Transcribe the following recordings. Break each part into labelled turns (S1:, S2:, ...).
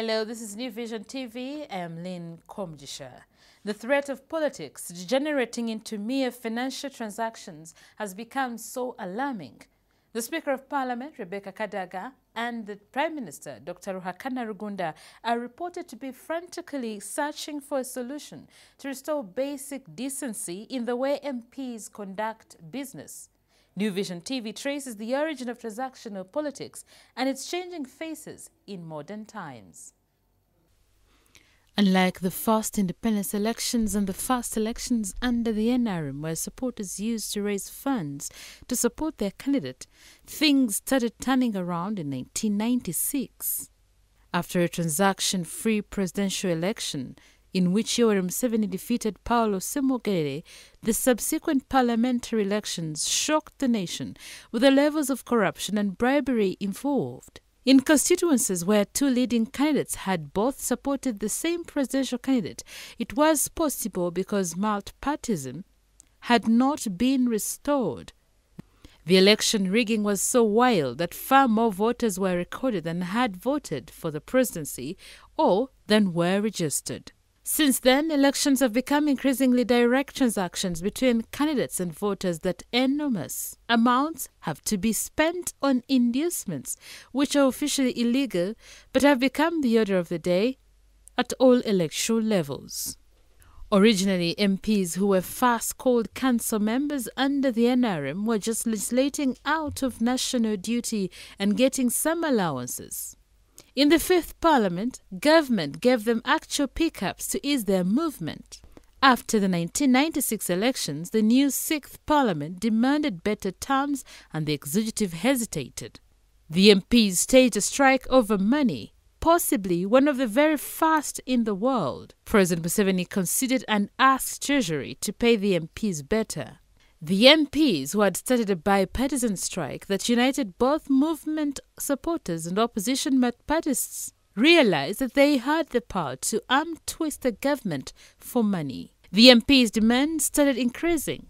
S1: Hello, this is New Vision TV. I am Lynn Komjisha. The threat of politics degenerating into mere financial transactions has become so alarming. The Speaker of Parliament, Rebecca Kadaga, and the Prime Minister, Dr. Uganda, are reported to be frantically searching for a solution to restore basic decency in the way MPs conduct business. New Vision TV traces the origin of transactional politics and its changing faces in modern times. Unlike the first independence elections and the first elections under the NRM, where supporters used to raise funds to support their candidate, things started turning around in 1996. After a transaction-free presidential election, in which Yoweri Museveni defeated Paulo Semogere, the subsequent parliamentary elections shocked the nation with the levels of corruption and bribery involved. In constituencies where two leading candidates had both supported the same presidential candidate, it was possible because multipartyism had not been restored. The election rigging was so wild that far more voters were recorded than had voted for the presidency or than were registered. Since then, elections have become increasingly direct transactions between candidates and voters that enormous amounts have to be spent on inducements, which are officially illegal but have become the order of the day at all electoral levels. Originally, MPs who were first called council members under the NRM were just legislating out of national duty and getting some allowances. In the Fifth Parliament, government gave them actual pickups to ease their movement. After the 1996 elections, the new Sixth Parliament demanded better terms and the executive hesitated. The MPs staged a strike over money, possibly one of the very first in the world. President Museveni considered and asked Treasury to pay the MPs better. The MPs, who had started a bipartisan strike that united both movement supporters and opposition multipartists, realized that they had the power to arm-twist the government for money. The MPs' demands started increasing.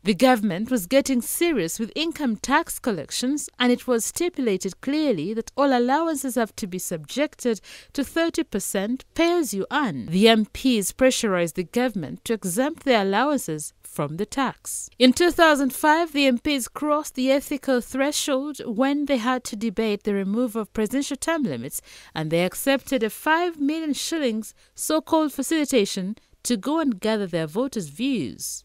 S1: The government was getting serious with income tax collections, and it was stipulated clearly that all allowances have to be subjected to 30% pay-as-you-earn. The MPs pressurized the government to exempt their allowances from the tax. In 2005, the MPs crossed the ethical threshold when they had to debate the removal of presidential term limits, and they accepted a 5 million shillings so-called facilitation to go and gather their voters' views.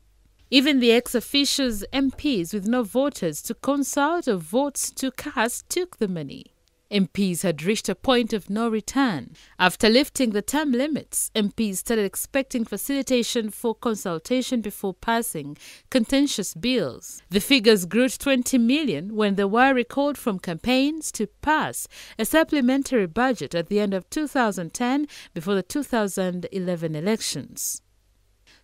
S1: Even the ex-officios MPs with no voters to consult or votes to cast took the money. MPs had reached a point of no return. After lifting the term limits, MPs started expecting facilitation for consultation before passing contentious bills. The figures grew to 20 million when they were recalled from campaigns to pass a supplementary budget at the end of 2010 before the 2011 elections.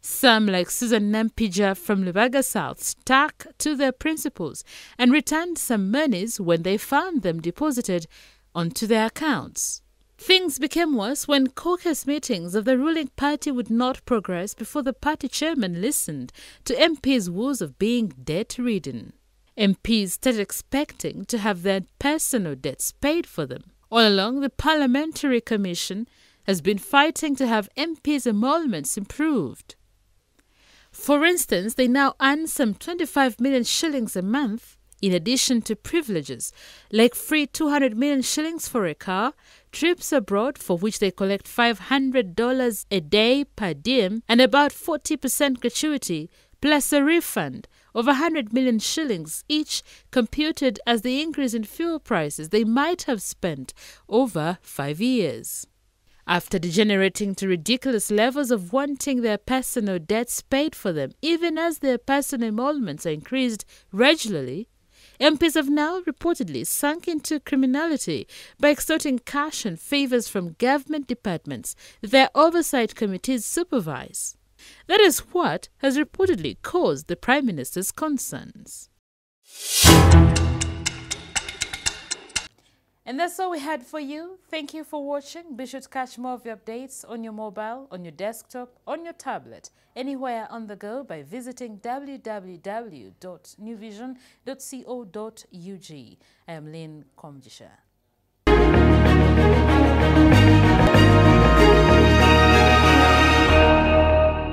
S1: Some, like Susan Nampija from Lubaga South, stuck to their principles and returned some monies when they found them deposited onto their accounts. Things became worse when caucus meetings of the ruling party would not progress before the party chairman listened to MPs' woes of being debt-ridden. MPs started expecting to have their personal debts paid for them. All along, the Parliamentary Commission has been fighting to have MPs' emoluments improved. For instance, they now earn some 25 million shillings a month, in addition to privileges like free 200 million shillings for a car, trips abroad for which they collect $500 a day per diem, and about 40% gratuity, plus a refund of 100 million shillings each, computed as the increase in fuel prices they might have spent over 5 years. After degenerating to ridiculous levels of wanting their personal debts paid for them, even as their personal emoluments are increased regularly, MPs have now reportedly sunk into criminality by extorting cash and favours from government departments that their oversight committees supervise. That is what has reportedly caused the Prime Minister's concerns. And that's all we had for you. Thank you for watching. Be sure to catch more of your updates on your mobile, on your desktop, on your tablet, anywhere on the go by visiting www.newvision.co.ug. I am Lynn Komjisha.